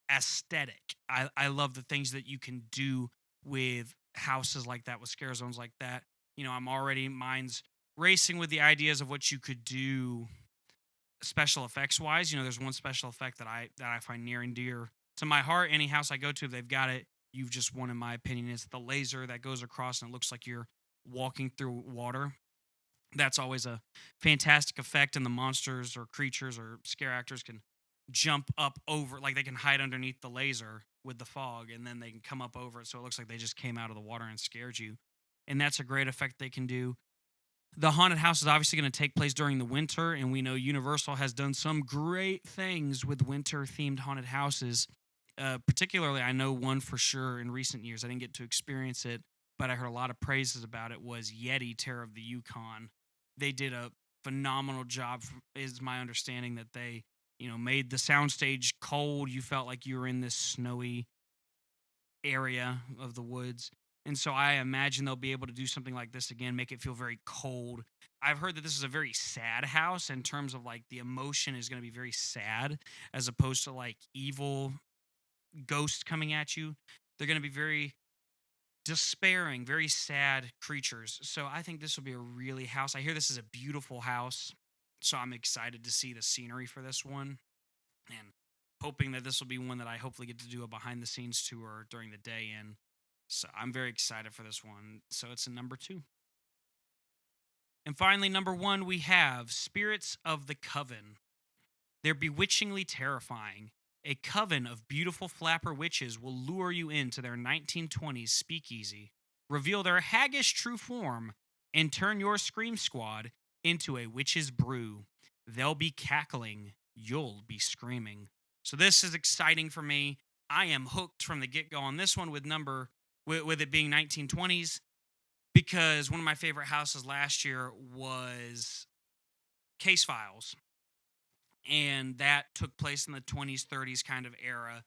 aesthetic. I love the things that you can do with houses like that, with Scarezones like that. Mine's racing with the ideas of what you could do special effects wise. There's one special effect that I find near and dear to my heart. Any house I go to, they've got it. You've just won, in my opinion. It's the laser that goes across and it looks like you're walking through water. That's always a fantastic effect, and the monsters or creatures or scare actors can jump up over, like they can hide underneath the laser with the fog, and then they can come up over it so it looks like they just came out of the water and scared you. And that's a great effect they can do. The haunted house is obviously going to take place during the winter, and we know Universal has done some great things with winter-themed haunted houses. Particularly, I know one for sure in recent years. I didn't get to experience it, but I heard a lot of praises about it, was Yeti Terror of the Yukon. They did a phenomenal job, is my understanding, that they made the soundstage cold. You felt like you were in this snowy area of the woods. And so I imagine they'll be able to do something like this again, make it feel very cold. I've heard that this is a very sad house in terms of like the emotion is going to be very sad, as opposed to like evil ghosts coming at you. They're going to be very despairing, very sad creatures. So I think this will be a really house. I hear this is a beautiful house. So I'm excited to see the scenery for this one, and hoping that this will be one that I hopefully get to do a behind the scenes tour during the day in. So I'm very excited for this one. So it's in number 2. And finally, number 1, we have Spirits of the Coven. They're bewitchingly terrifying. A coven of beautiful flapper witches will lure you into their 1920s speakeasy, reveal their haggish true form, and turn your Scream Squad into a witch's brew. They'll be cackling. You'll be screaming. So this is exciting for me. I am hooked from the get-go on this one with it being 1920s, because one of my favorite houses last year was Case Files. And that took place in the 20s, 30s kind of era,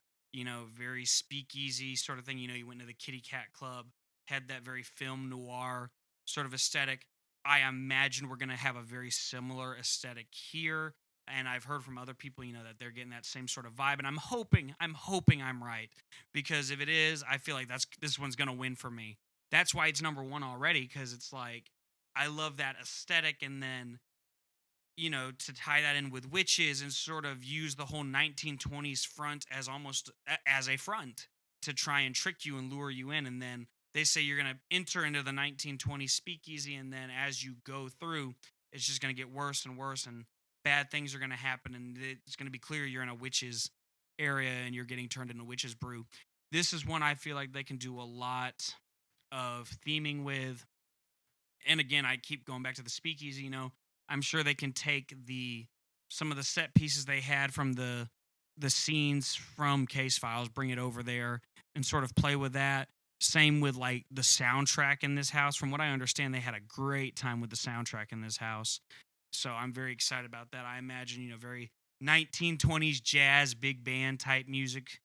very speakeasy sort of thing. You went to the Kitty Cat Club, had that very film noir sort of aesthetic. I imagine we're going to have a very similar aesthetic here. And I've heard from other people, that they're getting that same sort of vibe. And I'm hoping I'm right. Because if it is, I feel like this one's going to win for me. That's why it's number 1 already, because it's like, I love that aesthetic. And then, to tie that in with witches and sort of use the whole 1920s front as almost as a front to try and trick you and lure you in. And then they say you're going to enter into the 1920s speakeasy, and then as you go through, it's just going to get worse and worse, and bad things are going to happen, and it's going to be clear you're in a witch's area and you're getting turned into witch's brew. This is one I feel like they can do a lot of theming with. And again, I keep going back to the speakeasy, I'm sure they can take some of the set pieces they had from the scenes from Case Files, bring it over there and sort of play with that. Same with like the soundtrack in this house. From what I understand, they had a great time with the soundtrack in this house. So I'm very excited about that. I imagine, very 1920s jazz, big band type music,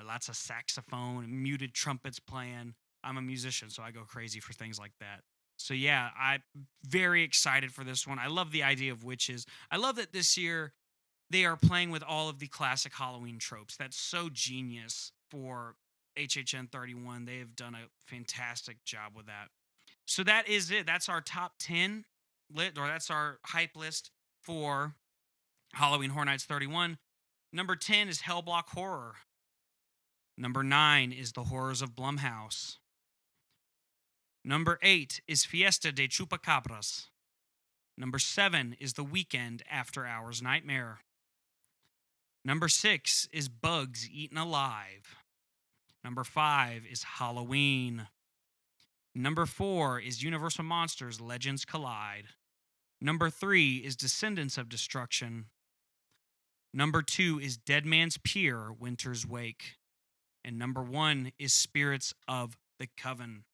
lots of saxophone and muted trumpets playing. I'm a musician, so I go crazy for things like that. So yeah, I'm very excited for this one. I love the idea of witches. I love that this year they are playing with all of the classic Halloween tropes. That's so genius for HHN 31. They have done a fantastic job with that. So that is it. That's our top 10 that's our hype list for Halloween Horror Nights 31. Number 10 is Hellblock Horror. Number 9 is The Horrors of Blumhouse. Number 8 is Fiesta de Chupacabras. Number 7 is The Weekend After Hours Nightmare. Number 6 is Bugs Eaten Alive. Number 5 is Halloween. Number 4 is Universal Monsters Legends Collide. Number 3 is Descendants of Destruction. Number 2 is Dead Man's Pier Winter's Wake. And number 1 is Spirits of the Coven.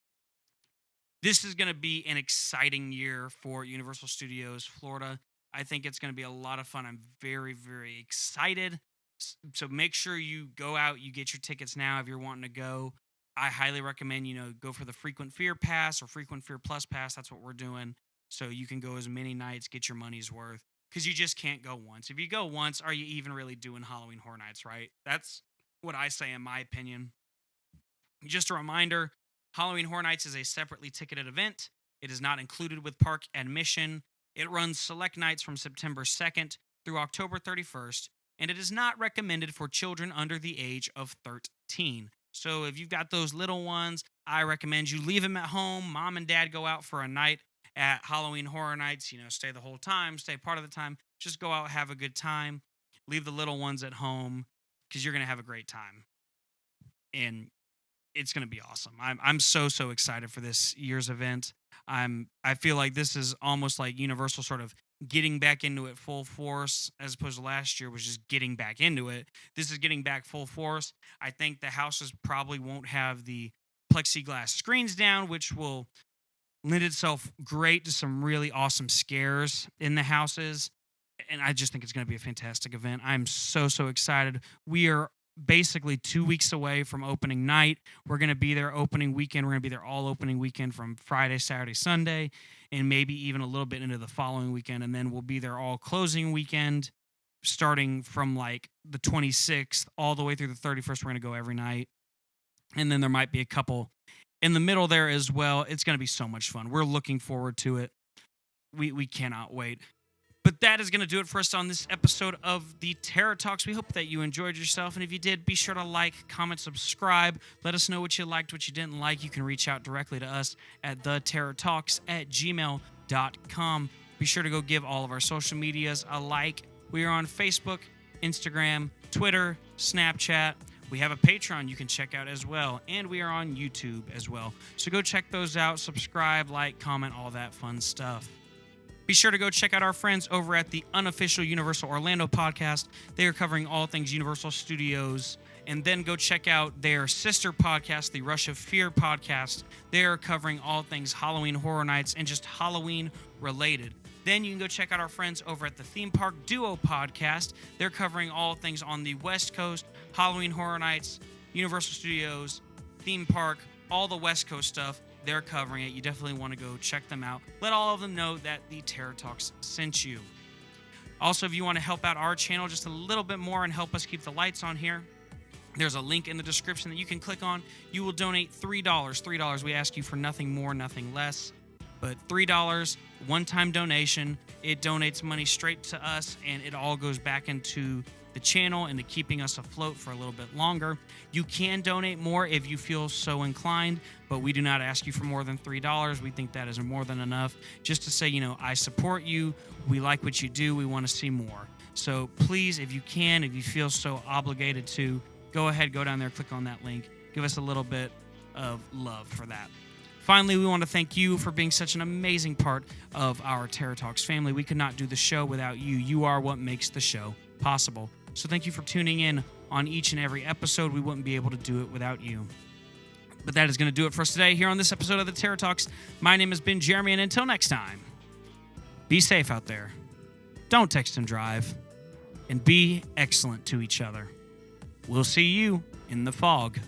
This is going to be an exciting year for Universal Studios Florida. I think it's going to be a lot of fun. I'm very, very excited. So make sure you go out, you get your tickets now if you're wanting to go. I highly recommend, go for the Frequent Fear Pass or Frequent Fear Plus Pass. That's what we're doing. So you can go as many nights, get your money's worth, because you just can't go once. If you go once, are you even really doing Halloween Horror Nights, right? That's what I say in my opinion. Just a reminder, Halloween Horror Nights is a separately ticketed event. It is not included with park admission. It runs select nights from September 2nd through October 31st, and it is not recommended for children under the age of 13. So if you've got those little ones, I recommend you leave them at home. Mom and dad go out for a night at Halloween Horror Nights. Stay the whole time, stay part of the time. Just go out, have a good time. Leave the little ones at home because you're going to have a great time. And it's going to be awesome. I'm so excited for this year's event. I feel like this is almost like Universal sort of getting back into it full force, as opposed to last year was just getting back into it. This is getting back full force. I think the houses probably won't have the plexiglass screens down, which will lend itself great to some really awesome scares in the houses. And I just think it's going to be a fantastic event. I'm so excited. We are basically 2 weeks away from opening night. We're going to be there opening weekend. We're going to be there all opening weekend from Friday, Saturday, Sunday, and maybe even a little bit into the following weekend. And then we'll be there all closing weekend, starting from like the 26th all the way through the 31st. We're going to go every night. And then there might be a couple in the middle there as well. It's going to be so much fun. We're looking forward to it. We cannot wait. But that is going to do it for us on this episode of the Terror Talks. We hope that you enjoyed yourself. And if you did, be sure to like, comment, subscribe. Let us know what you liked, what you didn't like. You can reach out directly to us at theterrortalks@gmail.com. Be sure to go give all of our social medias a like. We are on Facebook, Instagram, Twitter, Snapchat. We have a Patreon you can check out as well. And we are on YouTube as well. So go check those out. Subscribe, like, comment, all that fun stuff. Be sure to go check out our friends over at the unofficial Universal Orlando podcast. They are covering all things Universal Studios. And then go check out their sister podcast, the Rush of Fear podcast. They are covering all things Halloween Horror Nights and just Halloween related. Then you can go check out our friends over at the Theme Park Duo podcast. They're covering all things on the West Coast, Halloween Horror Nights, Universal Studios, theme park, all the West Coast stuff. They're covering it. You definitely want to go check them out. Let all of them know that the Terror Talks sent you. Also, if you want to help out our channel just a little bit more and help us keep the lights on here, there's a link in the description that you can click on. You will donate $3. $3. We ask you for nothing more, nothing less. But $3, one-time donation. It donates money straight to us, and it all goes back into the channel and to keeping us afloat for a little bit longer. You can donate more if you feel so inclined, but we do not ask you for more than $3. We think that is more than enough just to say, I support you. We like what you do. We want to see more. So please, if you can, if you feel so obligated to, go ahead, go down there, click on that link. Give us a little bit of love for that. Finally, we want to thank you for being such an amazing part of our Terror Talks family. We could not do the show without you. You are what makes the show possible. So thank you for tuning in on each and every episode. We wouldn't be able to do it without you. But that is going to do it for us today here on this episode of the Terror Talks. My name has been Jeremy, and until next time, be safe out there. Don't text and drive. And be excellent to each other. We'll see you in the fog.